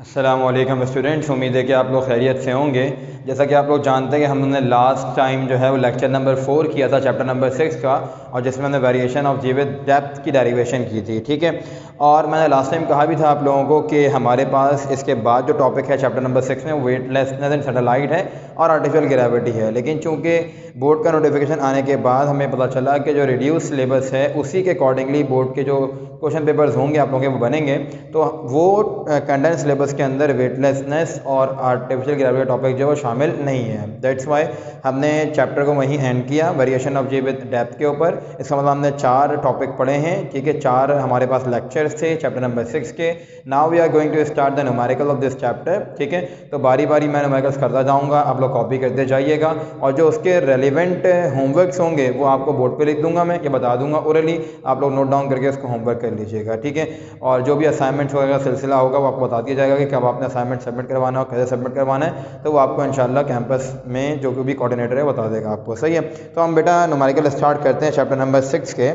अस्सलामुअलैकुम स्टूडेंट्स, उम्मीद है कि आप लोग खैरियत से होंगे। जैसा कि आप लोग जानते हैं कि हमने लास्ट टाइम जो है वो लेक्चर नंबर 4 किया था चैप्टर नंबर 6 का, और जिसमें हमने variation of g with depth की डेरिवेशन की थी। ठीक है, और मैंने लास्ट टाइम कहा भी था आप लोगों को कि हमारे पास इसके बाद जो टॉपिक है चैप्टर नंबर 6 में वेटलेसनेस एंड सैटेलाइट है और आर्टिफिशियल ग्रेविटी है। लेकिन चूँकि बोर्ड का नोटिफिकेशन आने के बाद हमें पता चला कि जो रिड्यूस सिलेबस है उसी के अकॉर्डिंगली बोर्ड के जो क्वेश्चन पेपर्स होंगे आप लोगों के वो बनेंगे, तो वो कंडेंस सिलेबस के अंदर वेटलेसनेस और आर्टिफिशियल ग्रेविटी टॉपिक जो है शामिल नहीं है। दैट्स वाई हमने चैप्टर को वहीं एंड किया variation of g with depth के ऊपर। इसका मतलब हमने 4 टॉपिक पढ़े हैं। ठीक है, 4 हमारे पास लेक्चर्स थे चैप्टर नंबर 6 के। Now we are going to start the numerical of this chapter. ठीक है, तो बारी बारी मैं न्यूमेरिकल्स करता जाऊँगा, आप लोग कॉपी करते जाइएगा, और जो उसके रेलिवेंट होमवर्क्स होंगे वो आपको बोर्ड पर लिख दूंगा, मैं ये बता दूंगा ओरली, आप लोग नोट डाउन करके उसको होमवर्क कर लीजिएगा। ठीक है, और जो भी असाइनमेंट्स वगैरह सिलसिला होगा वो आपको बता दिया जाएगा कि कब आपने असाइनमेंट सबमिट करवाना है और कैसे सबमिट करवाना है, तो वो आपको इंशाल्लाह कैंपस में जो भी कोऑर्डिनेटर है बता देगा आपको। सही है, तो हम बेटा न्यूमेरिकल स्टार्ट करते हैं चैप्टर नंबर 6 के।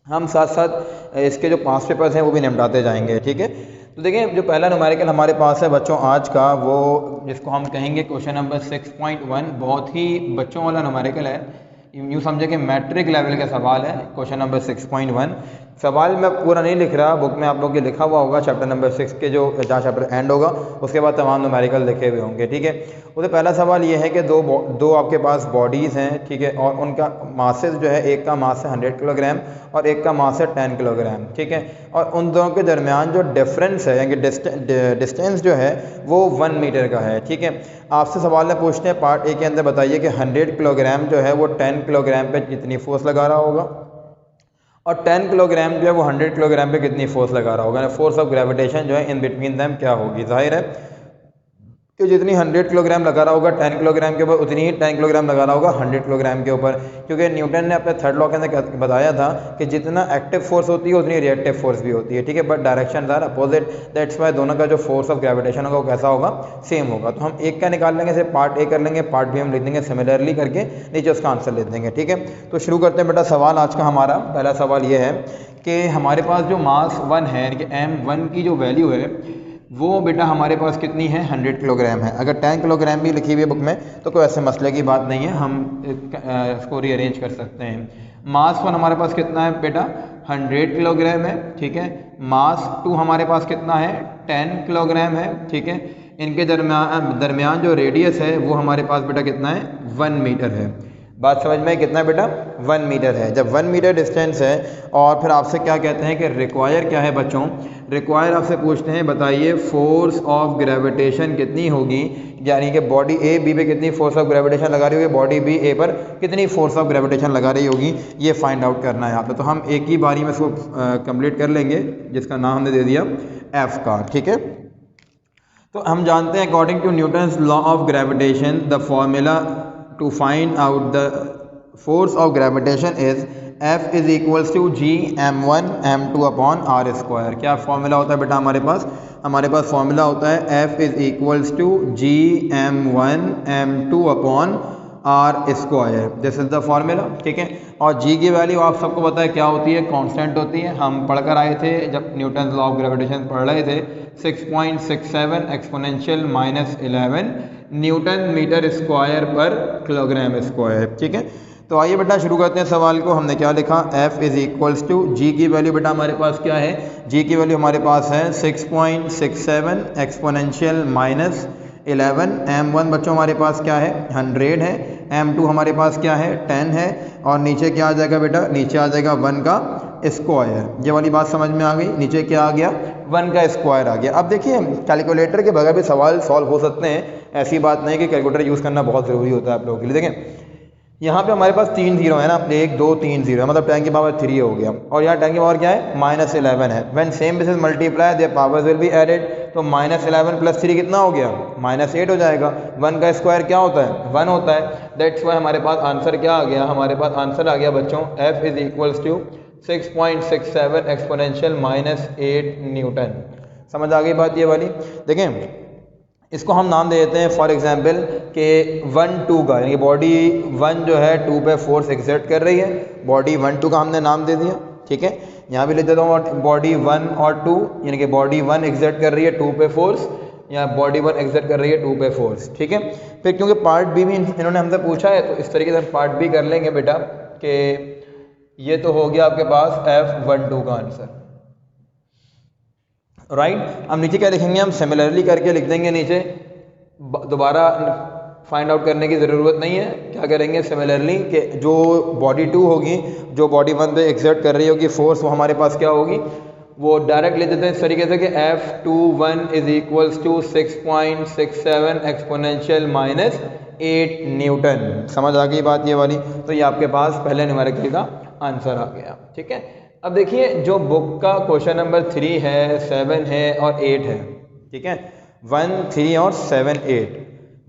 हम साथ साथ इसके जो 5 पेपर्स हैं वो भी निपटाते जाएंगे। ठीक है, तो देखिए जो पहला न्यूमेरिकल हमारे पास है बच्चों आज का, वो जिसको हम कहेंगे क्वेश्चन नंबर 6.1, बहुत ही बच्चों वाला न्यूमेरिकल है। यूँ समझे कि मैट्रिक लेवल का सवाल है। क्वेश्चन नंबर 6.1 सवाल मैं पूरा नहीं लिख रहा, बुक में आप लोग के लिखा हुआ होगा चैप्टर नंबर 6 के जो जहाँ चैप्टर एंड होगा उसके बाद तमाम न्यूमेरिकल लिखे हुए होंगे। ठीक है, उससे पहला सवाल ये है कि दो आपके पास बॉडीज़ हैं। ठीक है, और उनका मासेस जो है, एक का मास है 100 किलोग्राम और एक का मास है 10 किलोग्राम। ठीक है, और उन दोनों के दरमियान जो डिफरेंस है यानी डिस्टेंस जो है वो 1 मीटर का है। ठीक है, आपसे सवाल में पूछते हैं पार्ट ए के अंदर, बताइए कि 100 किलोग्राम जो है वो 10 किलोग्राम पे कितनी फोर्स लगा रहा होगा, और 10 किलोग्राम जो है वो 100 किलोग्राम पे कितनी फोर्स लगा रहा होगा। फोर्स ऑफ ग्रेविटेशन जो है इन बिटवीन दैम क्या होगी। जाहिर है कि जितनी 100 किलोग्राम लगा रहा होगा 10 किलोग्राम के ऊपर, उतनी ही 10 किलोग्राम लगा रहा होगा 100 किलोग्राम के ऊपर, क्योंकि न्यूटन ने अपने थर्ड लॉ के अंदर बताया था कि जितना एक्टिव फोर्स होती है उतनी रिएक्टिव फोर्स भी होती है। ठीक है, but direction are opposite, that's why दोनों का जो फोर्स ऑफ ग्रेविटेशन होगा वो कैसा होगा, सेम होगा। तो हम एक का निकाल लेंगे, सिर्फ पार्ट ए कर लेंगे, पार्ट बी हम लिख देंगे सिमिलरली करके, नीचे उसका आंसर लिख देंगे। ठीक है, तो शुरू करते हैं बेटा सवाल आज का। हमारा पहला सवाल ये है कि हमारे पास जो मास 1 है यानी कि M1 की जो वैल्यू है वो बेटा हमारे पास कितनी है, 100 किलोग्राम है। अगर 10 किलोग्राम भी लिखी हुई है बुक में तो कोई ऐसे मसले की बात नहीं है, हम इसको रीअरेंज कर सकते हैं। मास 1 हमारे पास कितना है बेटा, 100 किलोग्राम है। ठीक है, मास 2 हमारे पास कितना है, 10 किलोग्राम है। ठीक है, इनके दरमियान जो रेडियस है वो हमारे पास बेटा कितना है, 1 मीटर है। बात समझ में, कितना बेटा, 1 मीटर है। जब 1 मीटर डिस्टेंस है और फिर आपसे क्या कहते हैं कि रिक्वायर क्या है बच्चों, रिक्वायर आपसे पूछते हैं बताइए फोर्स ऑफ ग्रेविटेशन कितनी होगी, यानी कि बॉडी ए बी पे कितनी फोर्स ऑफ ग्रेविटेशन लगा रही होगी, बॉडी बी ए पर कितनी फोर्स ऑफ ग्रेविटेशन लगा रही होगी, ये फाइंड आउट करना है आपको। तो हम एक ही बारी में इसको कंप्लीट कर लेंगे, जिसका नाम हमने दे दिया एफ का। ठीक है, तो हम जानते हैं according to Newton's law of gravitation the formula to find out the force of gravitation is F is equals to G m1 m2 upon r square। क्या फॉर्मूला होता है बेटा हमारे पास फॉर्मूला होता है F is equals to G m1 m2 upon r square, this is the formula. ठीक है, और G की वैल्यू आप सबको पता है क्या होती है, कांस्टेंट होती है। हम पढ़कर आए थे जब न्यूटन लॉ ऑफ ग्रेविटेशन पढ़ रहे थे, 6.67 एक्सपोनेंशियल -11 न्यूटन मीटर स्क्वायर पर किलोग्राम स्क्वायर। ठीक है, तो आइए बेटा शुरू करते हैं सवाल को। हमने क्या लिखा, F is equals to G की वैल्यू बेटा हमारे पास क्या है, G की वैल्यू हमारे पास है 6.67 एक्सपोनेंशियल -11, M1 बच्चों हमारे पास क्या है, 100 है, M2 हमारे पास क्या है, 10 है, और नीचे क्या आ जाएगा बेटा, नीचे आ जाएगा 1 का स्क्वायर। ये वाली बात समझ में आ गई, नीचे क्या आ गया, 1 का स्क्वायर आ गया। अब देखिए कैलकुलेटर के बगैर भी सवाल सॉल्व हो सकते हैं, ऐसी बात नहीं कि कैलकुलेटर यूज़ करना बहुत ज़रूरी होता है आप लोगों के लिए। देखें यहाँ पे हमारे पास 3 जीरो है ना, 1 2 3 जीरो है, मतलब 10 की पावर 3 हो गया, और यहाँ 10 की पावर क्या है, -11 है। When same basis multiply their powers will be added, तो -11 + 3 कितना हो गया, -8 हो जाएगा। 1 का स्क्वायर क्या होता है, 1 होता है। दैट्स वाई हमारे पास आंसर क्या आ गया, हमारे पास आंसर आ गया बच्चों F is equals to 6.67 exponential -8 newton. समझ आ गई बात ये वाली। देखें इसको हम नाम दे देते हैं फॉर एग्जांपल कि 1 2 का, यानी बॉडी 1 जो है 2 पे फोर्स एक्सर्ट कर रही है, बॉडी 1 2 का हमने नाम दे दिया। ठीक है, यहाँ भी लिख देता हूँ बॉडी 1 और 2, यानी कि बॉडी 1 एक्सर्ट कर रही है 2 पे फोर्स, या बॉडी 1 एग्जर्ट कर रही है 2 पे फोर्स, ठीक है। फिर क्योंकि पार्ट बी भी इन्होंने हमसे पूछा है तो इस तरीके से पार्ट बी कर लेंगे बेटा कि ये तो हो गया आपके पास F12 का आंसर, राइट। अब नीचे क्या लिखेंगे हम, सिमिलरली करके लिख देंगे नीचे, दोबारा फाइंड आउट करने की ज़रूरत नहीं है। क्या करेंगे, सिमिलरली कि जो बॉडी 2 होगी, जो बॉडी 1 पे एक्सर्ट कर रही होगी फोर्स, वो हमारे पास क्या होगी, वो डायरेक्ट ले देते हैं इस तरीके से कि F21 is equals to 6.67 exponential minus 8 newton. समझ आ गई बात ये वाली। तो ये आपके पास पहले न्यूमेरिकल का आंसर आ गया, ठीक है। अब देखिए जो बुक का क्वेश्चन नंबर 3 है, 7 है और 8 है, ठीक है। 1, 3 और 7, 8।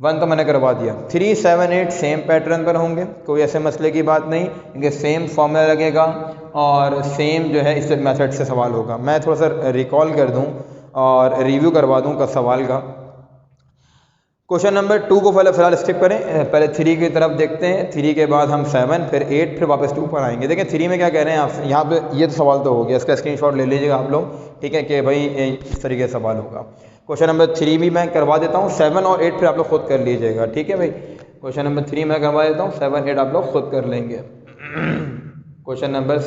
1 तो मैंने करवा दिया, 3, 7, 8 सेम पैटर्न पर होंगे, कोई ऐसे मसले की बात नहीं, क्योंकि सेम फॉर्मूला लगेगा और सेम जो है इस मेथड से सवाल होगा। मैं थोड़ा सा रिकॉल कर दूं और रिव्यू करवा दूं का सवाल का। क्वेश्चन नंबर 2 को पहले फिलहाल स्किप करें, पहले 3 की तरफ देखते हैं। 3 के बाद हम 7, फिर 8, फिर वापस 2 पर आएंगे। देखें 3 में क्या कह रहे हैं आप, यहाँ पे ये तो सवाल तो हो गया, इसका स्क्रीनशॉट ले लीजिएगा आप लोग, ठीक है, कि भाई इस तरीके से सवाल होगा। क्वेश्चन नंबर 3 भी मैं करवा देता हूँ, 7 और 8 फिर आप लोग खुद कर लीजिएगा, ठीक है भाई। क्वेश्चन नंबर 3 मैं करवा देता हूँ, 7, 8 आप लोग खुद कर लेंगे। क्वेश्चन नंबर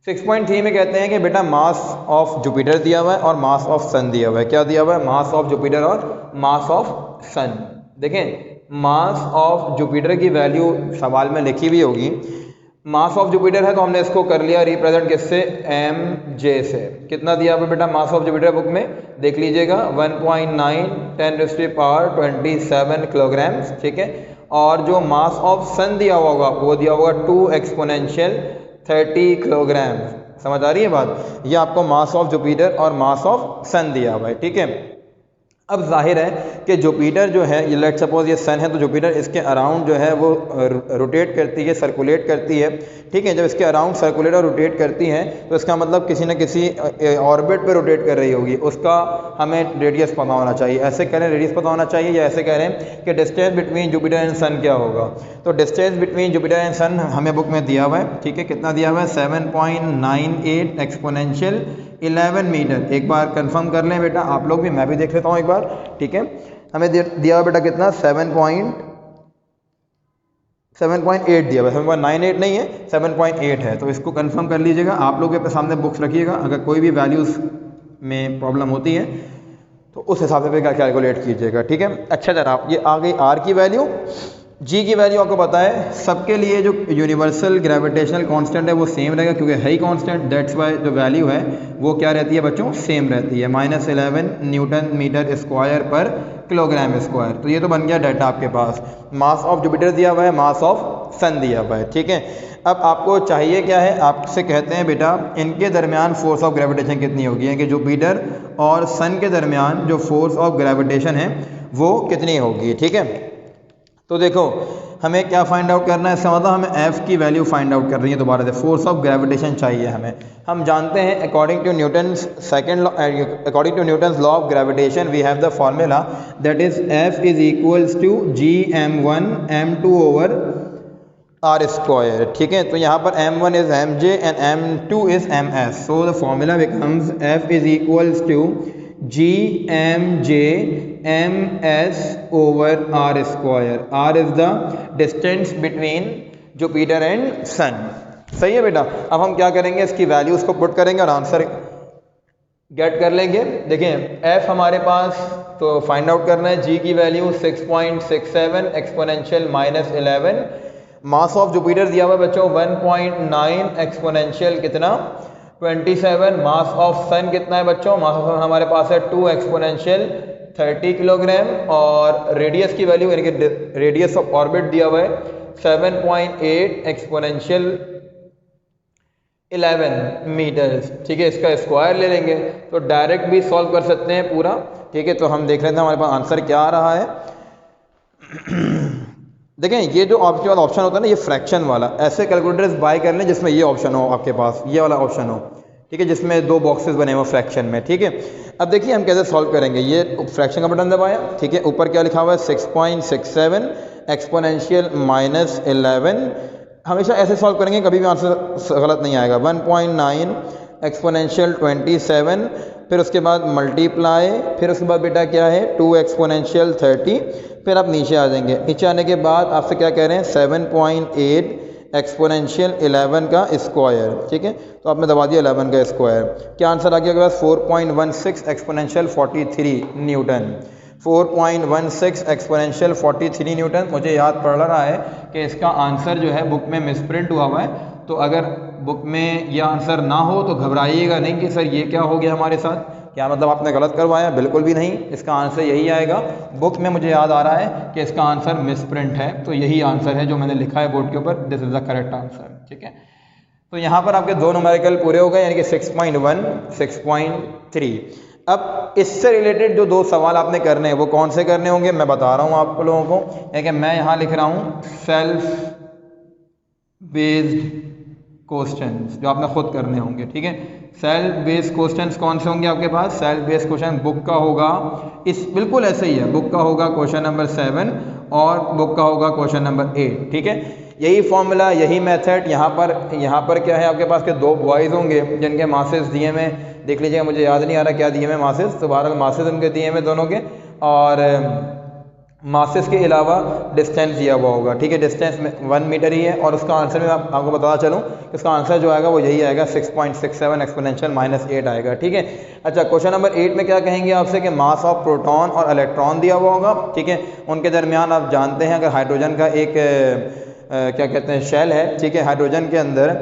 6.3 में कहते हैं कि बेटा मास ऑफ जुपिटर दिया हुआ है और मास ऑफ सन दिया हुआ है। क्या दिया हुआ है, मास ऑफ जुपिटर और मास ऑफ सन। देखें मास ऑफ जुपिटर की वैल्यू सवाल में लिखी हुई होगी, मास ऑफ जुपिटर है तो हमने इसको कर लिया रिप्रेजेंट किससे, mj से। कितना दिया हुआ बेटा मास ऑफ जुपिटर बुक में, देख लीजिएगा 1.9 10⁻27 किलोग्राम, ठीक है। और जो मास ऑफ सन दिया हुआ होगा वो दिया होगा 2 एक्सपोनेंशियल 30 किलोग्राम। समझ आ रही है बात, ये आपको मास ऑफ जुपिटर और मास ऑफ सन दिया हुआ है, ठीक है। अब जाहिर है कि जुपिटर जो है, ये लेट सपोज ये सन है तो जुपिटर इसके अराउंड जो है वो रोटेट करती है, सर्कुलेट करती है, ठीक है। जब इसके अराउंड सर्कुलेट और रोटेट करती है तो इसका मतलब किसी न किसी ऑर्बिट पे रोटेट कर रही होगी, उसका हमें रेडियस पता होना चाहिए। ऐसे कह रहे हैं रेडियस पता होना चाहिए, या ऐसे कह रहे हैं कि डिस्टेंस बिटवीन जुपिटर एंड सन क्या होगा। तो डिस्टेंस बिटवीन जुपिटर एंड सन हमें बुक में दिया हुआ है, ठीक है। कितना दिया हुआ है, 7.98 एक्सपोनेंशियल 11 मीटर। एक बार कंफर्म कर लें बेटा आप लोग भी, मैं भी देख लेता हूँ एक बार, ठीक है। हमें दिया हुआ बेटा कितना, 7.8 दिया हुआ, 7.98 नहीं है, 7.8 है। तो इसको कंफर्म कर लीजिएगा आप लोग के सामने बुक्स रखिएगा, अगर कोई भी वैल्यूज़ में प्रॉब्लम होती है तो उस हिसाब से फिर कैलकुलेट कीजिएगा, ठीक है। अच्छा जरा ये आ गई आर की वैल्यू, जी की वैल्यू आपको पता है सबके लिए जो यूनिवर्सल ग्रेविटेशनल कांस्टेंट है वो सेम रहेगा, क्योंकि है ही कांस्टेंट, दैट्स वाई जो वैल्यू है वो क्या रहती है बच्चों, सेम रहती है, -11 न्यूटन मीटर स्क्वायर पर किलोग्राम स्क्वायर। तो ये तो बन गया डाटा आपके पास। मास ऑफ जुपिटर दिया हुआ है, मास ऑफ सन दिया हुआ है, ठीक है। अब आपको चाहिए क्या है, आपसे कहते हैं बेटा इनके दरमियान फोर्स ऑफ ग्रेविटेशन कितनी होगी, है कि जुपिटर और सन के दरमियान जो फोर्स ऑफ ग्रेविटेशन है वो कितनी होगी, ठीक है। तो देखो हमें क्या फाइंड आउट करना है, इसका मतलब हमें F की वैल्यू फाइंड आउट कर रही है, दोबारा से फोर्स ऑफ ग्रेविटेशन चाहिए हमें। हम जानते हैं according to Newton's according to Newton's law of gravitation we have the formula that is F is equals to Gm1 m2 over r square, ठीक है। तो यहाँ पर m1 is mj and m2 is ms, so the formula becomes F is equals to Gmj ms over r square. r is the distance between Jupiter and sun, सही है बेटा। अब हम क्या करेंगे, इसकी वैल्यूज को पुट करेंगे और आंसर गेट कर लेंगे। देखें f हमारे पास तो फाइंड आउट करना है, g की value 6.67 exponential -11, mass of Jupiter दिया हुआ बच्चों 1.9 एक्सपोनेंशियल कितना 27, मास ऑफ सन कितना है बच्चों, मास ऑफ सन हमारे पास है 2 एक्सपोनेंशियल 30 किलोग्राम, और रेडियस की वैल्यू यानी कि रेडियस ऑफ ऑर्बिट दिया हुआ है 7.8 एक्सपोनेंशियल 11 मीटर्स, ठीक है। इसका स्क्वायर ले लेंगे तो डायरेक्ट भी सॉल्व कर सकते हैं पूरा, ठीक है। तो हम देख लेते हैं हमारे पास आंसर क्या आ रहा है। देखें ये जो आपके वाला ऑप्शन होता है ना, ये फ्रैक्शन वाला, ऐसे कैलकुलेटर्स बाय कर लें जिसमें ये ऑप्शन हो आपके पास, ये वाला ऑप्शन हो, ठीक है, जिसमें 2 बॉक्सेस बने हुए फ्रैक्शन में, ठीक है। अब देखिए हम कैसे सॉल्व करेंगे, ये फ्रैक्शन का बटन दबाया, ठीक है, ऊपर क्या लिखा हुआ है 6.67 एक्सपोनेंशियल -11, हमेशा ऐसे सॉल्व करेंगे कभी भी आंसर गलत नहीं आएगा। 1.9 एक्सपोनेंशियल 27, फिर उसके बाद मल्टीप्लाई, फिर उसके बाद बेटा क्या है 2 एक्सपोनेंशियल 30, फिर आप नीचे आ जाएंगे। नीचे आने के बाद आपसे क्या कह रहे हैं 7.8 एक्सपोनेंशियल 11 का स्क्वायर, ठीक है। तो आपने दबा दिया 11 का स्क्वायर, क्या आंसर आ गया आपके पास 4.16 एक्सपोनेंशियल 43 न्यूटन। 4.16 exponential 43 Newton. मुझे याद पड़ रहा है कि इसका आंसर जो है बुक में मिसप्रिंट हुआ हुआ है, तो अगर बुक में यह आंसर ना हो तो घबराइएगा नहीं कि सर ये क्या हो गया हमारे साथ, क्या मतलब आपने गलत करवाया, बिल्कुल भी नहीं, इसका आंसर यही आएगा। बुक में मुझे याद आ रहा है कि इसका आंसर मिसप्रिंट है, तो यही आंसर है जो मैंने लिखा है बोर्ड के ऊपर, this is the correct answer, ठीक है। तो यहाँ पर आपके दो न्यूमेरिकल पूरे हो गए, यानी कि 6.1, 6.3। अब इससे रिलेटेड जो दो सवाल आपने करने हैं वो कौन से करने होंगे मैं बता रहा हूँ आप लोगों को, यानी कि मैं यहाँ लिख रहा हूँ सेल्फ बेस्ड क्वेश्चंस जो आपने खुद करने होंगे, ठीक है। सेल्फ बेस्ड क्वेश्चंस कौन से होंगे आपके पास, सेल्फ बेस्ड क्वेश्चन बुक का होगा, इस बिल्कुल ऐसे ही है, बुक का होगा क्वेश्चन नंबर 7 और बुक का होगा क्वेश्चन नंबर 8, ठीक है। यही फॉर्मूला, यही मेथड यहाँ पर क्या है आपके पास के दो बॉयज़ होंगे जिनके मासेस दिए में देख लीजिएगा, मुझे याद नहीं आ रहा क्या दिए में मासेस, तो बहरहाल मासेस उनके दिए में दोनों के, और मासेस के अलावा डिस्टेंस दिया हुआ होगा, ठीक है। डिस्टेंस में 1 मीटर ही है, और उसका आंसर में आपको बताना चलूँ कि उसका आंसर जो आएगा वो यही आएगा 6.67 एक्सपोनेंशियल -8 आएगा, ठीक है। अच्छा, क्वेश्चन नंबर 8 में क्या कहेंगे आपसे कि मास ऑफ प्रोटॉन और इलेक्ट्रॉन दिया हुआ होगा, ठीक है। उनके दरमियान आप जानते हैं अगर हाइड्रोजन का एक क्या कहते हैं शेल है, ठीक है, हाइड्रोजन के अंदर,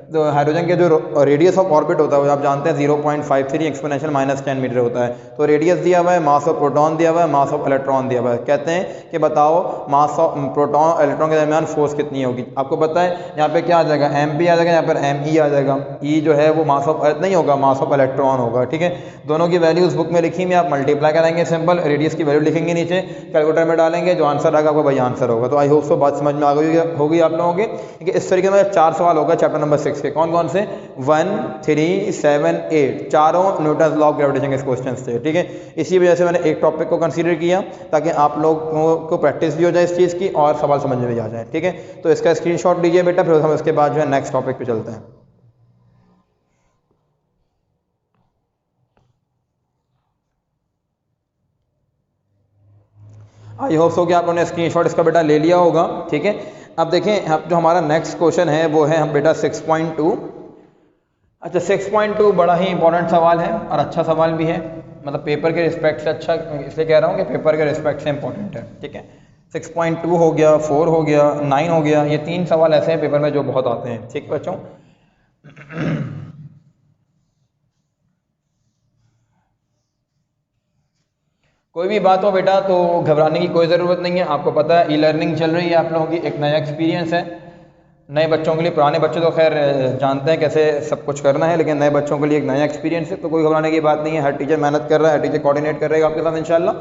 तो हाइड्रोजन के जो रेडियस ऑफ ऑर्बिट होता है आप जानते हैं 0.53 एक्सपोनेंशियल -10 मीटर होता है। तो रेडियस दिया हुआ है, मास ऑफ प्रोटॉन दिया हुआ है, मास ऑफ इलेक्ट्रॉन दिया हुआ है। कहते हैं कि बताओ मास ऑफ प्रोटॉन और इलेक्ट्रॉन के दरमियान फोर्स कितनी होगी। आपको पता है यहाँ पे क्या आ जाएगा, एम पी आ जाएगा, यहाँ पर एम ई आ जाएगा। ई जो है वो मास ऑफ अर्थ नहीं होगा, मास ऑफ इलेक्ट्रॉन होगा, ठीक है। दोनों की वैल्यू उस बुक में लिखी हुई, आप मल्टीप्लाई करेंगे, सिंपल रेडियस की वैल्यू लिखेंगे नीचे, कैलकुलेटर में डालेंगे, जो आंसर आएगा वो वही आंसर होगा। तो आई होप सो बात समझ में आ गई होगी आप लोगों के। इस तरीके में 4 सवाल होगा चैप्टर नंबर 6 के, कौन कौन से, 1, 3, 7, 8, चारों न्यूटन लॉ ऑफ ग्रेविटेशन के क्वेश्चंस थे, ठीक है। इसी वजह से मैंने एक टॉपिक को कंसीडर किया ताकि आप लोगों को प्रैक्टिस भी हो जाए इस चीज़ की और सवाल समझ में भी आ जाए, ठीक है। तो इसका स्क्रीनशॉट लीजिए बेटा, फिर हम इसके बाद जो है नेक्स्ट टॉपिक पे चलते हैं। आई होप सो कि आप लोगों ने स्क्रीनशॉट इसका बेटा ले लिया होगा, ठीक है। अब देखें, अब जो हमारा नेक्स्ट क्वेश्चन है वो है हम बेटा 6.2। अच्छा, 6.2 बड़ा ही इंपॉर्टेंट सवाल है और अच्छा सवाल भी है, मतलब पेपर के रिस्पेक्ट से अच्छा इसलिए कह रहा हूँ कि पेपर के रिस्पेक्ट से इंपॉर्टेंट है, ठीक है। 6.2 हो गया, 4 हो गया, 9 हो गया, ये 3 सवाल ऐसे हैं पेपर में जो बहुत आते हैं, ठीक बच्चों। कोई भी बात हो बेटा तो घबराने की कोई ज़रूरत नहीं है। आपको पता है ई लर्निंग चल रही है आप लोगों की, एक नया एक्सपीरियंस है नए बच्चों के लिए। पुराने बच्चे तो खैर जानते हैं कैसे सब कुछ करना है, लेकिन नए बच्चों के लिए एक नया एक्सपीरियंस है, तो कोई घबराने की बात नहीं है। हर टीचर मेहनत कर रहा है, हर टीचर कोऑर्डिनेट कर रहेगा आपके साथ इंशाल्लाह।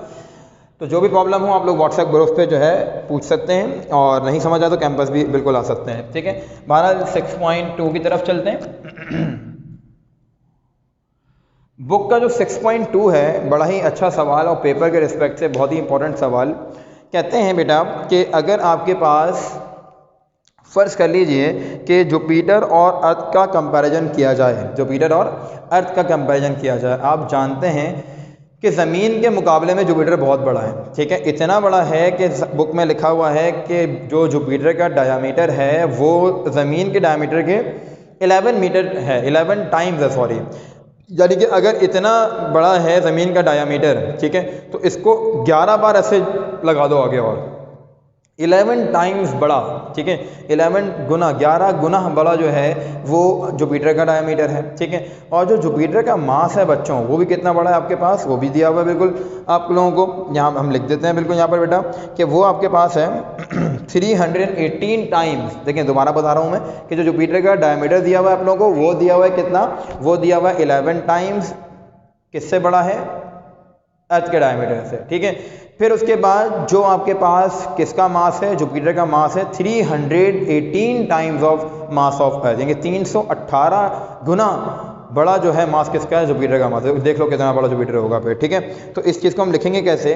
तो जो भी प्रॉब्लम हो आप लोग व्हाट्सएप ग्रुप पे जो है पूछ सकते हैं, और नहीं समझ आए तो कैंपस भी बिल्कुल आ सकते हैं, ठीक है। बहरहाल 6.2 की तरफ चलते हैं। बुक का जो 6.2 है बड़ा ही अच्छा सवाल और पेपर के रिस्पेक्ट से बहुत ही इंपॉर्टेंट सवाल। कहते हैं बेटा कि अगर आपके पास फ़र्ज़ कर लीजिए कि जुपिटर और अर्थ का कंपैरिजन किया जाए, जुपिटर और अर्थ का कंपैरिजन किया जाए। आप जानते हैं कि ज़मीन के मुकाबले में जुपिटर बहुत बड़ा है, ठीक है। इतना बड़ा है कि बुक में लिखा हुआ है कि जो जुपिटर का डायामीटर है वो ज़मीन के डायामीटर के 11 मीटर है, 11 टाइम्स है, सॉरी। यानी कि अगर इतना बड़ा है ज़मीन का डायामीटर, ठीक है, तो इसको 11 बार ऐसे लगा दो आगे, और 11 टाइम्स बड़ा, ठीक है, 11 गुना 11 गुना बड़ा जो है वो जुपिटर का डायमीटर है, ठीक है। और जो जुपिटर का मास है बच्चों वो भी कितना बड़ा है आपके पास, वो भी दिया हुआ है बिल्कुल आप लोगों को। यहाँ हम लिख देते हैं बिल्कुल यहाँ पर बेटा कि वो आपके पास है 318 टाइम्स। देखिए दोबारा बता रहा हूँ मैं कि जो जुपिटर का डायमीटर दिया हुआ है आप लोगों को वो दिया हुआ है कितना, वो दिया हुआ है 11 टाइम्स किससे बड़ा है, अर्थ के डायमीटर से, ठीक है। फिर उसके बाद जो आपके पास किसका मास है, जुपिटर का मास है 318 times of mass of earth, यानी 318 गुना बड़ा जो है मास किसका है, जुपिटर का मास है। देख लो कितना बड़ा जुपिटर होगा फिर, ठीक है। तो इस चीज़ को हम लिखेंगे कैसे,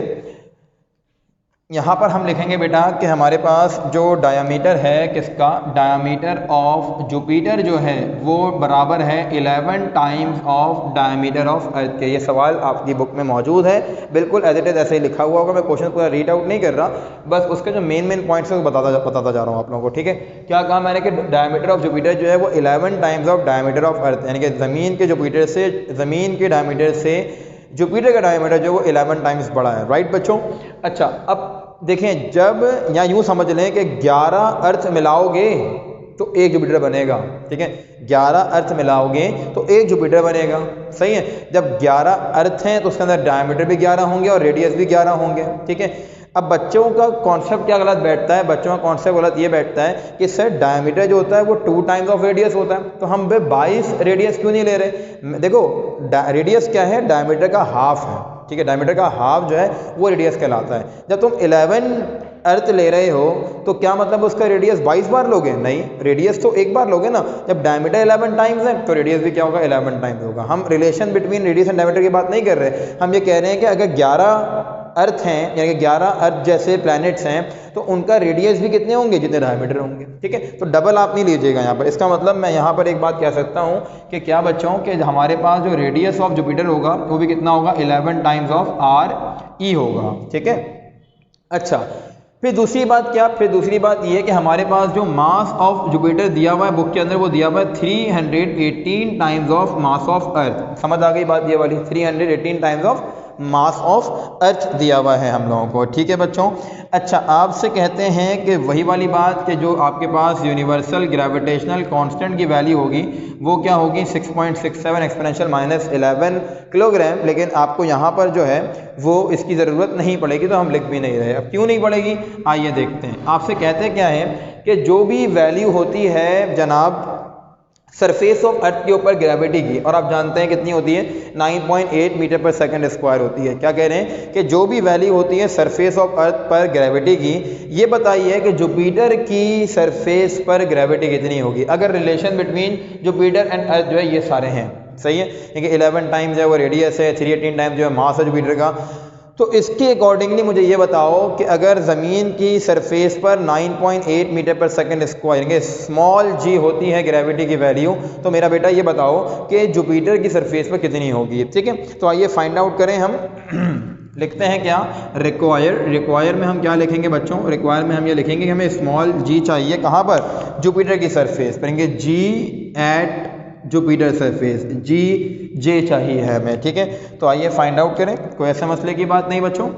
यहाँ पर हम लिखेंगे बेटा कि हमारे पास जो डायामीटर है किसका, डायामीटर ऑफ जुपिटर जो है वो बराबर है 11 times of diameter of earth के। ये सवाल आपकी बुक में मौजूद है, बिल्कुल एज इट इज़ ऐसे ही लिखा हुआ होगा। मैं क्वेश्चन पूरा रीड आउट नहीं कर रहा, बस उसके जो मेन पॉइंट्स है वो बताता जा रहा हूँ आप लोगों को। ठीक है, क्या कहा मैंने कि डायामीटर ऑफ जुपिटर जो है वो 11 times of diameter of earth, यानी कि ज़मीन के जुपिटर से, ज़मीन के डायामीटर से जुपिटर का डायामीटर जो वो 11 टाइम्स बड़ा है। राइट बच्चों। अच्छा, अब देखें, जब या यूं समझ लें कि 11 अर्थ मिलाओगे तो एक जुपिटर बनेगा। ठीक है, 11 अर्थ मिलाओगे तो एक जुपिटर बनेगा। सही है, जब 11 अर्थ हैं तो उसके अंदर डायमीटर भी 11 होंगे और रेडियस भी 11 होंगे। ठीक है, अब बच्चों का कॉन्सेप्ट क्या गलत बैठता है, बच्चों का कॉन्सेप्ट गलत ये बैठता है कि सर डायमीटर जो होता है वो 2 टाइम्स ऑफ रेडियस होता है, तो हम 22 रेडियस क्यों नहीं ले रहे। देखो, रेडियस क्या है, डायमीटर का हाफ है। ठीक है, डायमीटर का हाफ जो है वो रेडियस कहलाता है। जब तुम 11 अर्थ ले रहे हो तो क्या मतलब उसका रेडियस 22 बार लोगे, नहीं, रेडियस तो एक बार लोगे ना। जब डायमीटर 11 टाइम्स है तो रेडियस भी क्या होगा, 11 टाइम्स होगा। हम relation between radius and diameter की बात नहीं कर रहे, हम ये कह रहे हैं कि अगर 11 अर्थ हैं, यानी कि 11 अर्थ जैसे प्लैनेट्स हैं, तो उनका रेडियस भी कितने होंगे, जितने डायमीटर होंगे। ठीक है, तो डबल आप नहीं लीजिएगा यहाँ पर। इसका मतलब मैं यहाँ पर एक बात कह सकता हूँ कि क्या बच्चों कि हमारे पास जो रेडियस ऑफ जुपिटर होगा वो भी कितना होगा, 11 टाइम्स ऑफ आर ई होगा। ठीक है, अच्छा, फिर दूसरी बात क्या, फिर दूसरी बात ये है कि हमारे पास जो मास ऑफ जुपिटर दिया हुआ है बुक के अंदर, वो दिया हुआ है 318 times of mass of earth. समझ आ गई बात ये वाली, 318 times of mass of earth दिया हुआ है हम लोगों को। ठीक है बच्चों। अच्छा, आपसे कहते हैं कि वही वाली बात कि जो आपके पास यूनिवर्सल ग्रेविटेशनल कांस्टेंट की वैल्यू होगी वो क्या होगी, 6.67 एक्सपोनेंशियल -11 किलोग्राम। लेकिन आपको यहाँ पर जो है वो इसकी ज़रूरत नहीं पड़ेगी, तो हम लिख भी नहीं रहे। अब क्यों नहीं पड़ेगी, आइए देखते हैं। आपसे कहते क्या है कि जो भी वैल्यू होती है जनाब सरफेस ऑफ अर्थ के ऊपर ग्रेविटी की, और आप जानते हैं कितनी होती है, 9.8 मीटर पर सेकंड स्क्वायर होती है। क्या कह रहे हैं कि जो भी वैल्यू होती है सरफेस ऑफ अर्थ पर ग्रेविटी की, ये बताइए कि जुपिटर की सरफेस पर ग्रेविटी कितनी होगी। अगर relation between Jupiter and earth जो है ये सारे हैं, सही है, क्योंकि 11 टाइम्स जो है वो रेडियस है, 318 टाइम्स जो है मास है जुपिटर का, तो इसके अकॉर्डिंगली मुझे ये बताओ कि अगर ज़मीन की सरफेस पर 9.8 मीटर पर सेकंड स्क्वायर, यानी स्मॉल जी होती है ग्रेविटी की वैल्यू, तो मेरा बेटा ये बताओ कि जुपिटर की सरफेस पर कितनी होगी। ठीक है, तो आइए फाइंड आउट करें हम। लिखते हैं क्या, रिक्वायर में हम क्या लिखेंगे बच्चों, रिक्वायर में हम ये लिखेंगे कि हमें स्मॉल जी चाहिए, कहाँ पर, जुपिटर की सरफेस पर, जी एट जुपिटर सरफेस, जी जे चाहिए है हमें। ठीक है, तो आइए फाइंड आउट करें, कोई ऐसे मसले की बात नहीं बच्चों।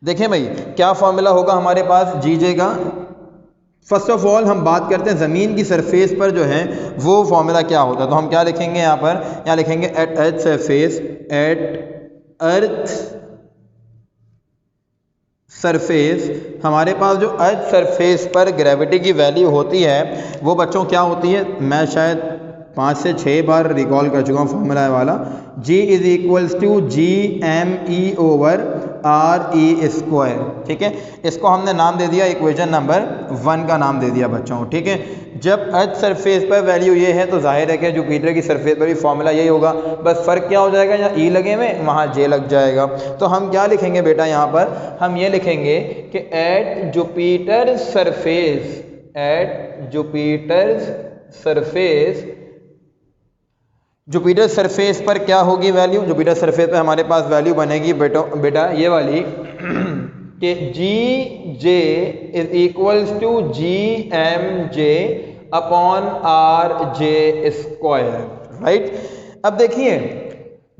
देखें भाई, क्या फॉर्मूला होगा हमारे पास जी जे का। फर्स्ट ऑफ ऑल हम बात करते हैं ज़मीन की सरफेस पर जो है वो फॉर्मूला क्या होता है, तो हम क्या लिखेंगे यहाँ पर, यहाँ लिखेंगे at earth surface, at earth surface. हमारे पास जो अर्थ सरफेस पर ग्रेविटी की वैल्यू होती है वो बच्चों क्या होती है, मैं शायद 5 से 6 बार रिकॉल कर चुका हूँ फॉर्मूला वाला, G is equals to G M E over R E square. ठीक है, इसको हमने नाम दे दिया, इक्वेशन नंबर 1 का नाम दे दिया बच्चों। ठीक है, जब अर्थ सरफेस पर वैल्यू ये है तो जाहिर है कि जुपिटर की सरफेस पर भी फॉर्मूला यही होगा, बस फ़र्क क्या हो जाएगा, यहाँ ई लगे हुए वहाँ जे लग जाएगा। तो हम क्या लिखेंगे बेटा, यहाँ पर हम ये लिखेंगे कि at Jupiter surface, at Jupiter surface, Jupiter surface पर क्या होगी वैल्यू, जुपिटर सरफेस पर हमारे पास वैल्यू बनेगी बेटा ये वाली कि G J is equals to G M J upon R J square. Right, अब देखिए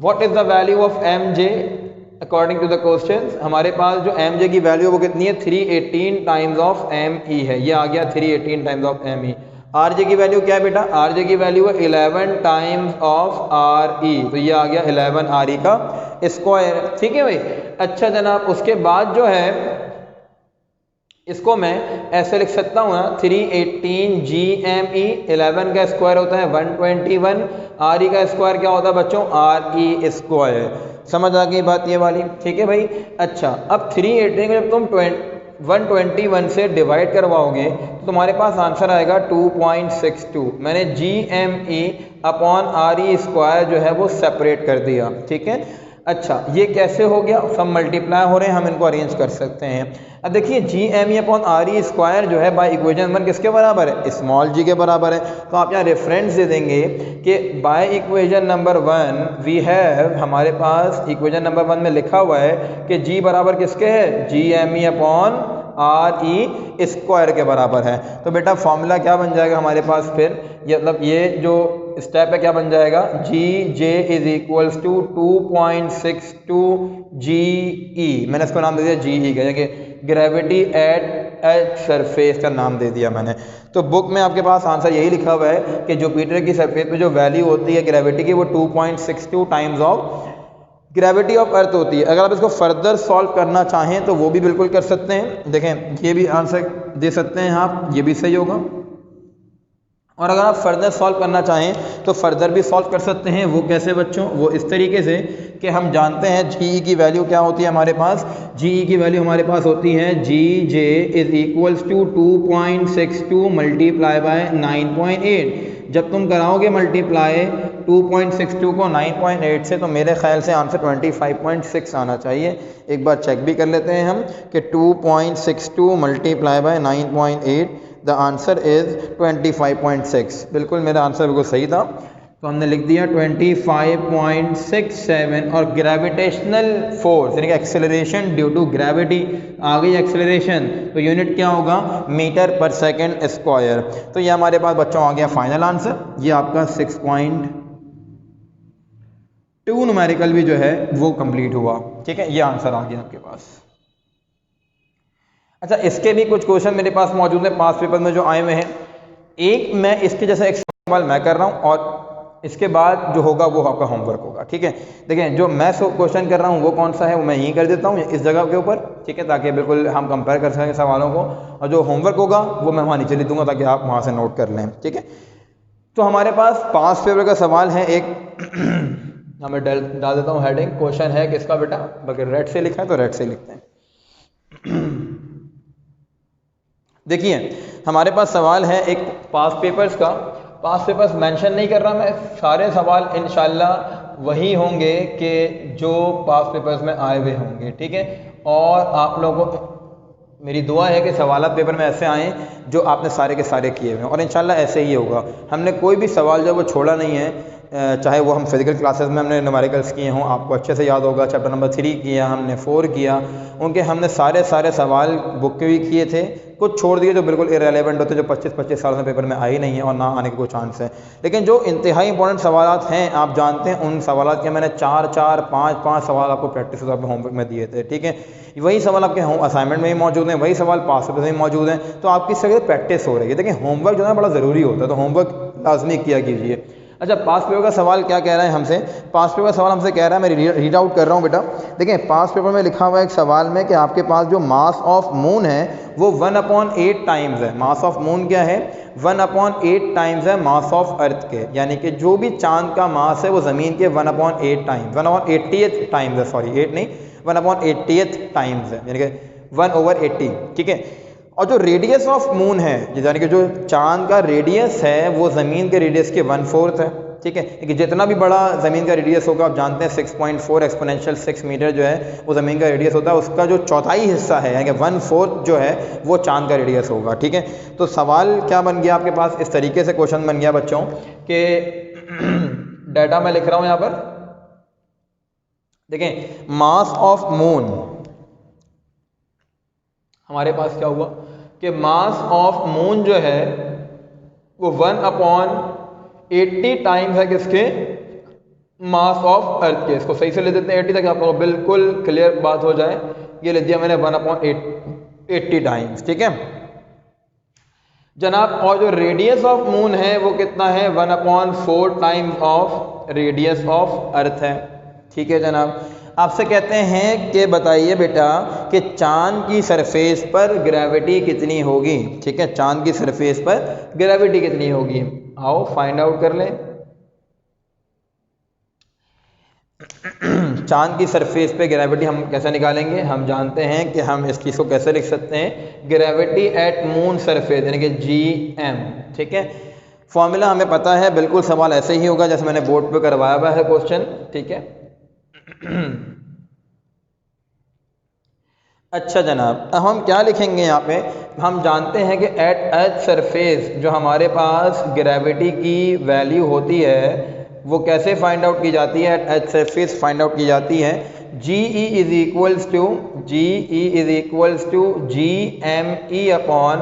what is the value of M J according to the question. हमारे पास जो एम जे की वैल्यू वो कितनी है, 318 टाइम्स ऑफ एम ई है, ये आ गया 318 times of M E. R J की वैल्यू क्या है बेटा, आर जे की वैल्यू है 11 टाइम्स ऑफ आर ई, तो ये आ गया 11 आर ई का स्क्वायर। ठीक है भाई। अच्छा जनाब, उसके बाद जो है इसको मैं ऐसे लिख सकता हूँ ना, 318 जी एम ई, 11 का स्क्वायर होता है 121, आर ई का स्क्वायर क्या होता है बच्चों, आर ई स्क्वायर। समझ आ गई बात ये वाली। ठीक है भाई। अच्छा, अब 318 को जब तुम 121 से डिवाइड करवाओगे तो तुम्हारे पास आंसर आएगा 2.62। मैंने G M E upon R E square जो है वो सेपरेट कर दिया। ठीक है, अच्छा ये कैसे हो गया, सब मल्टीप्लाई हो रहे हैं, हम इनको अरेंज कर सकते हैं। अब देखिए G M E upon R E square जो है बाय इक्वेशन नंबर किसके बराबर है, स्मॉल जी के बराबर है। तो आप यहाँ रेफरेंस दे देंगे कि by equation number 1 we have, हमारे पास इक्वेशन नंबर 1 में लिखा हुआ है कि जी बराबर किसके है, G M E upon R E square के बराबर है। तो बेटा फॉर्मूला क्या बन जाएगा हमारे पास फिर, ये मतलब ये जो स्टेप है क्या बन जाएगा, जी जे इज इक्वल्स टू 2.62 जी ई, मैंने इसको नाम दे दिया जी ई का, कि ग्रेविटी एट सरफेस का नाम दे दिया मैंने। तो बुक में आपके पास आंसर यही लिखा हुआ है कि जुपिटर की सरफेस पे जो वैल्यू होती है ग्रेविटी की वो 2.62 times of gravity of earth होती है। अगर आप इसको फर्दर सॉल्व करना चाहें तो वो भी बिल्कुल कर सकते हैं। देखें ये भी आंसर दे सकते हैं आप, ये भी सही होगा। और अगर आप फर्दर सॉल्व करना चाहें तो फर्दर भी सॉल्व कर सकते हैं। वो कैसे बच्चों, वो इस तरीके से कि हम जानते हैं जी की वैल्यू क्या होती है हमारे पास, जी की वैल्यू हमारे पास होती है G J is equals to 2.62 multiply by 9.8। जब तुम कराओगे मल्टीप्लाई 2.62 को 9.8 से तो मेरे ख्याल से आंसर 25.6 आना चाहिए। एक बार चेक भी कर लेते हैं हम कि 2.62 multiply by 9.8, the answer is 25.6। बिल्कुल मेरा आंसर बिल्कुल सही था, तो हमने लिख दिया 25.67। और ग्रेविटेशनल फोर्स यानी कि एक्सेलरेशन ड्यू टू ग्रेविटी, आ गई एक्सेलरेशन, तो यूनिट क्या होगा, मीटर पर सेकेंड स्क्वायर। तो ये हमारे पास बच्चों आ गया फाइनल आंसर, ये आपका 6.2 न्यूमेरिकल भी जो है वो कंप्लीट हुआ। ठीक है, ये आंसर आ गया आपके पास। अच्छा इसके भी कुछ क्वेश्चन मेरे पास मौजूद है पास पेपर में जो आए हुए हैं। एक मैं इसके जैसा एक सवाल मैं कर रहा हूँ और इसके बाद जो होगा वो आपका होमवर्क होगा। ठीक है, देखें जो मैं क्वेश्चन कर रहा हूँ वो कौन सा है वो मैं यहीं कर देता हूँ इस जगह के ऊपर। ठीक है, ताकि बिल्कुल हम कंपेयर कर सकें सवालों को, और जो होमवर्क होगा वो मैं वहाँ नीचे लिख दूंगा ताकि आप वहाँ से नोट कर लें। ठीक है, तो हमारे पास पास पेपर का सवाल है एक मैं डाल देता हूँ हेडिंग, क्वेश्चन है किसका बेटा, अगर रेड से लिखा है तो रेड से लिखते हैं। देखिए हमारे पास सवाल है एक पास पेपर्स का, पास पेपर्स मेंशन नहीं कर रहा मैं, सारे सवाल इंशाल्लाह वही होंगे कि जो पास पेपर्स में आए हुए होंगे। ठीक है, और आप लोगों को मेरी दुआ है कि सवाल पेपर में ऐसे आएँ जो आपने सारे के सारे किए हुए हैं, और इंशाल्लाह ऐसे ही होगा। हमने कोई भी सवाल जो वो छोड़ा नहीं है, चाहे वो हम फिजिकल क्लासेस में हमने न्यूमेरिकल्स किए हों, आपको अच्छे से याद होगा, चैप्टर नंबर 3 किया हमने, 4 किया, उनके हमने सारे सवाल बुक के भी किए थे, कुछ छोड़ दिए जो बिल्कुल इरेलेवेंट होते, जो 25-25 साल में पेपर में आ ही नहीं है और ना आने के कोई चांस है। लेकिन जो इंतहाई इंपॉर्टेंट सवाल हैं आप जानते हैं, उन सवाल के मैंने 4-4, 5-5 सवाल आपको प्रैक्टिस आपके होमवर्क में दिए थे। ठीक है, वही सवाल आपके असाइनमेंट में भी मौजूद हैं, वही सवाल पास पेपर में भी मौजूद हैं, तो आपकी सभी प्रैक्टिस हो रही है। देखिए होमवर्क जो है बड़ा ज़रूरी होता है, तो होमवर्क लाजमी किया कीजिए। अच्छा पास पेपर का सवाल क्या कह रहा है हमसे, पास पेपर का सवाल हमसे कह रहा है, मैं रीड आउट कर रहा हूँ बेटा। देखिए पास पेपर में लिखा हुआ है एक सवाल में कि आपके पास जो मास ऑफ मून है वो 1/8 टाइम्स है। मास ऑफ मून क्या है, 1/8 टाइम्स है मास ऑफ अर्थ के, यानी कि जो भी चांद का मास है वो ज़मीन के 1/8 टाइम्स, 1/80th टाइम्स है, सॉरी 8 नहीं 1/80th टाइम्स है, यानी कि 1/80। ठीक है, और जो रेडियस ऑफ मून है, यानी कि जो चांद का रेडियस है वो ज़मीन के रेडियस के 1/4 है। ठीक है, कि जितना भी बड़ा ज़मीन का रेडियस होगा, आप जानते हैं 6.4 एक्सपोनेंशियल 6 मीटर जो है वो ज़मीन का रेडियस होता है, उसका जो चौथाई हिस्सा है यानी कि 1/4 जो है वो चांद का रेडियस होगा। ठीक है, तो सवाल क्या बन गया आपके पास, इस तरीके से क्वेश्चन बन गया बच्चों कि डाटा मैं लिख रहा हूँ यहाँ पर। देखें मास ऑफ मून, हमारे पास क्या हुआ कि मास ऑफ मून जो है वो 1/80 टाइम्स है किसके, मास ऑफ अर्थ के। इसको सही से ले देते हैं 80 ताकि आपको बिल्कुल क्लियर बात हो जाए। ये ले दिया मैंने 1/80 टाइम्स। ठीक है जनाब, और जो रेडियस ऑफ मून है वो कितना है, 1/4 times of radius of earth है। ठीक है जनाब, आपसे कहते हैं कि बताइए बेटा कि चांद की सरफेस पर ग्रेविटी कितनी होगी। ठीक है, चांद की सरफेस पर ग्रेविटी कितनी होगी, आओ फाइंड आउट कर लें। चांद की सरफेस पे ग्रेविटी हम कैसे निकालेंगे, हम जानते हैं कि हम इस चीज़ को कैसे लिख सकते हैं, ग्रेविटी एट मून सरफेस यानी कि GM। ठीक है, फॉर्मूला हमें पता है, बिल्कुल सवाल ऐसे ही होगा जैसे मैंने बोर्ड पे करवाया हुआ है क्वेश्चन। ठीक है, अच्छा जनाब, अब हम क्या लिखेंगे यहाँ पे, हम जानते हैं कि एट एच सरफेस जो हमारे पास ग्रेविटी की वैल्यू होती है वो कैसे फाइंड आउट की जाती है, at H surface find out की जाती है G E is equals to G M E upon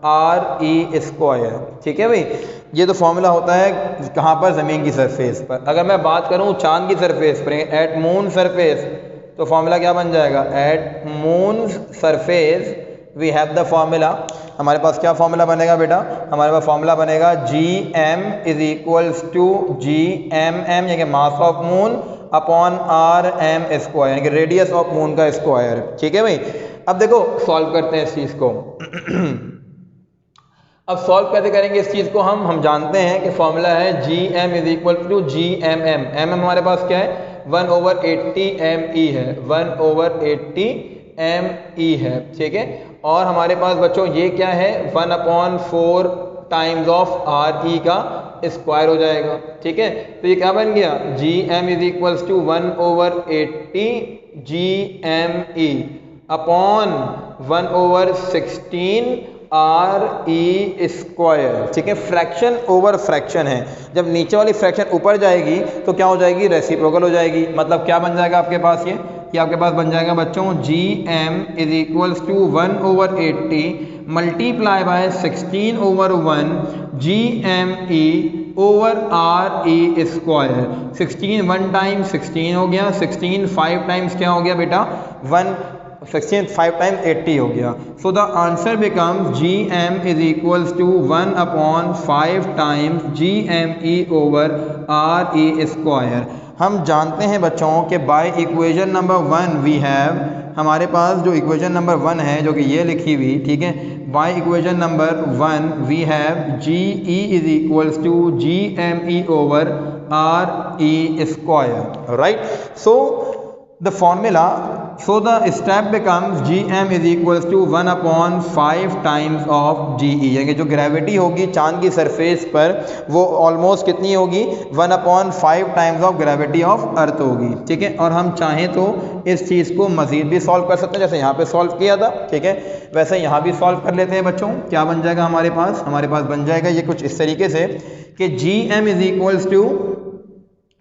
R E square. ठीक है भाई, ये तो फॉर्मूला होता है कहाँ पर, ज़मीन की सरफेस पर। अगर मैं बात करूँ चांद की सरफेस पर, एट मून सरफेस, तो फॉर्मूला क्या बन जाएगा, at moon surface we have the formula, हमारे पास क्या फॉर्मूला बनेगा बेटा, हमारे पास फॉर्मूला बनेगा G M is equals to G M M यानी कि mass of moon upon R M square यानी कि रेडियस ऑफ मून का स्क्वायर। ठीक है भाई, अब देखो सॉल्व करते हैं इस चीज़ को। अब सॉल्व कैसे करेंगे इस चीज़ को, हम जानते हैं कि फॉर्मूला है G M is equal to G M M, M हमारे पास क्या है 1/80 ME है, 1/80 ME है। ठीक है, और हमारे पास बच्चों ये क्या है 1/4 टाइम्स ऑफ RE का स्क्वायर हो जाएगा। ठीक है, तो ये क्या बन गया G M is equals to 1/80 GME upon 1/16 RE square. ठीक है, फ्रैक्शन ओवर फ्रैक्शन है, जब नीचे वाली फ्रैक्शन ऊपर जाएगी तो क्या हो जाएगी, रेसिप्रोकल हो जाएगी। मतलब क्या बन जाएगा आपके पास ये आपके पास बन जाएगा बच्चों G M is equals to 1/80 multiply by 16/1 GME over RE square. 16 1 time 16 हो गया, 16 5 टाइम्स क्या हो गया बेटा 16 5 टाइम्स 80 हो गया। So the answer becomes G M is equals to 1/5 times GME over RE square. हम जानते हैं बच्चों कि by equation number 1 we have, हमारे पास जो इक्वेशन नंबर 1 है जो कि ये लिखी हुई, ठीक है, by equation number 1 we have G E is equals to G M E over RE square, right. So the formula, so the step becomes gm is equals to 1/5 times of ge, यानी जो gravity होगी चांद की surface पर वो almost कितनी होगी 1/5 times of gravity of earth होगी। ठीक है, और हम चाहें तो इस चीज़ को मज़ीद भी सॉल्व कर सकते हैं, जैसे यहाँ पे सॉल्व किया था। ठीक है, वैसे यहाँ भी सॉल्व कर लेते हैं बच्चों। क्या बन जाएगा हमारे पास बन जाएगा ये कुछ इस तरीके से कि G M is equals to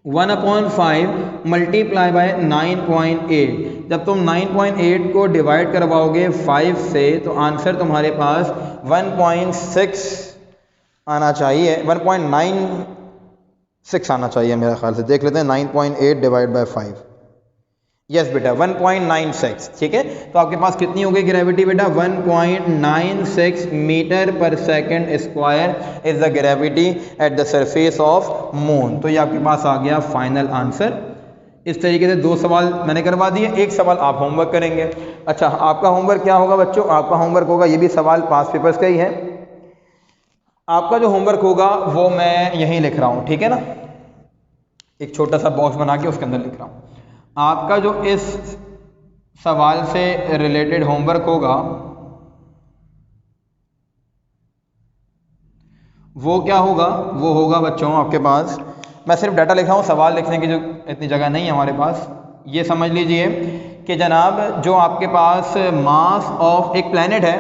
1/5 multiply by 9.8। जब तुम 9.8 को डिवाइड करवाओगे 5 से तो आंसर तुम्हारे पास 1.6 आना चाहिए, 1.96 आना चाहिए मेरे ख्याल से। देख लेते हैं 9.8 डिवाइड बाय 5, यस बेटा 1.96। ठीक है, तो आपके पास कितनी हो गई ग्रेविटी बेटा 1.96 मीटर पर second square is the gravity at the surface of moon. तो ये आपके पास आ गया फाइनल आंसर। इस तरीके से 2 सवाल मैंने करवा दिए, 1 सवाल आप होमवर्क करेंगे। अच्छा, आपका होमवर्क क्या होगा बच्चों, आपका होमवर्क होगा, ये भी सवाल पास पेपर्स का ही है। आपका जो होमवर्क होगा वो मैं यहीं लिख रहा हूँ, ठीक है ना, एक छोटा सा बॉक्स बना के उसके अंदर लिख रहा हूँ। आपका जो इस सवाल से रिलेटेड होमवर्क होगा वो क्या होगा, वो होगा बच्चों आपके पास, मैं सिर्फ डाटा लिख रहा हूँ, सवाल लिखने की जो इतनी जगह नहीं है हमारे पास। ये समझ लीजिए कि जनाब जो आपके पास मास ऑफ एक प्लैनेट है,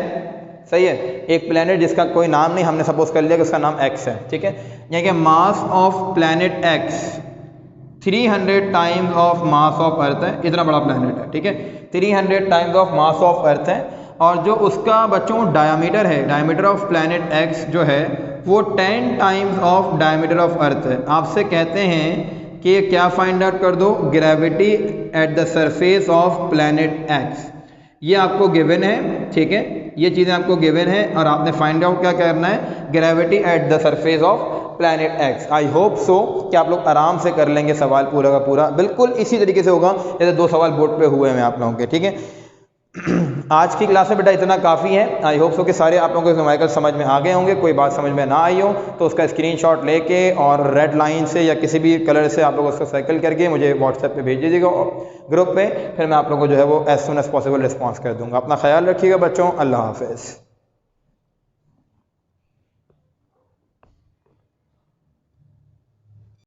सही है, एक प्लैनेट जिसका कोई नाम नहीं, हमने सपोज कर लिया कि उसका नाम एक्स है। ठीक है, यानी कि mass of planet x 300 times of mass of earth है, इतना बड़ा प्लैनेट है। ठीक है, 300 times of mass of earth है, और जो उसका बच्चों डायमीटर है, डायमीटर ऑफ प्लैनेट एक्स जो है वो 10 times of diameter of earth है। आपसे कहते हैं कि क्या फाइंड आउट कर दो, gravity at the surface of planet x. ये आपको गिवन है, ठीक है, ये चीज़ें आपको गिवन है और आपने फाइंड आउट क्या करना है, gravity at the surface of planet x. I hope so कि आप लोग आराम से कर लेंगे सवाल पूरा का पूरा, बिल्कुल इसी तरीके से होगा जैसे 2 सवाल बोर्ड पे हुए हैं आप लोगों के। ठीक है, आज की क्लास में बेटा इतना काफ़ी है। आई होप सो कि सारे आप लोगों को न्यूमेरिकल समझ में आ गए होंगे। कोई बात समझ में ना आई हो तो उसका स्क्रीनशॉट लेके और रेड लाइन से या किसी भी कलर से आप लोग उसको सर्कल करके मुझे व्हाट्सएप पे भेज दीजिएगा ग्रुप पे, फिर मैं आप लोगों को जो है वो as soon as possible response कर दूंगा। अपना ख्याल रखिएगा बच्चों, अल्लाह हाफिज़।